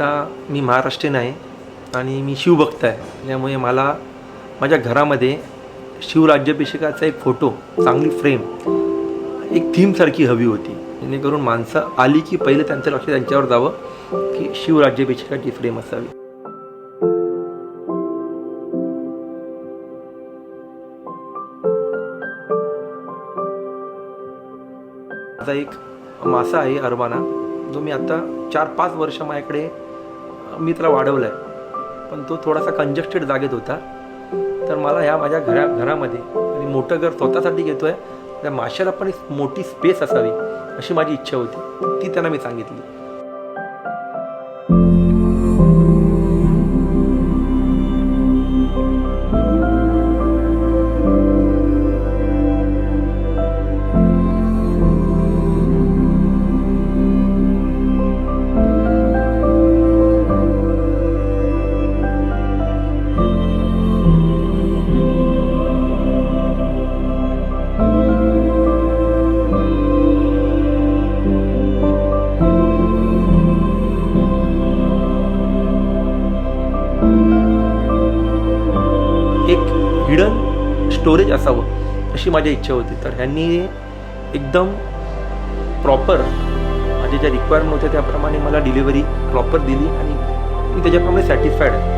आता मी महाराष्ट्रीयन आहे आणि मी शिवभक्त आहे. त्यामुळे मला माझ्या घरामध्ये शिवराज्याभिषेकाचा एक फोटो, चांगली फ्रेम, एक थीमसारखी हवी होती. जेणेकरून माणसं आली की पहिले त्यांचं लक्ष त्यांच्यावर जावं की शिवराज्याभिषेकाची फ्रेम असावी. माझा एक मासा आहे अरवाना, जो मी आता 4-5 वर्ष माझ्याकडे मी त्याला वाढवला आहे. पण तो थोडासा कंजस्टेड जागेत होता. तर मला ह्या माझ्या घरामध्ये आणि मोठं घर स्वतःसाठी घेतो आहे, त्या माशाला पण एक मोठी स्पेस असावी अशी माझी इच्छा होती. ती त्यांना मी सांगितली. एक हिडन स्टोरेज असावं अशी माझी इच्छा होती. तर ह्यांनी एकदम प्रॉपर माझ्या ज्या रिक्वायरमेंट होत्या त्याप्रमाणे मला डिलिव्हरी प्रॉपर दिली आणि मी त्याच्याप्रमाणे सॅटिस्फाईड आहे.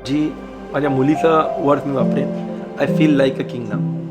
जी माझ्या मुलीचा वर्ड मी वापरेन, I feel like a king now.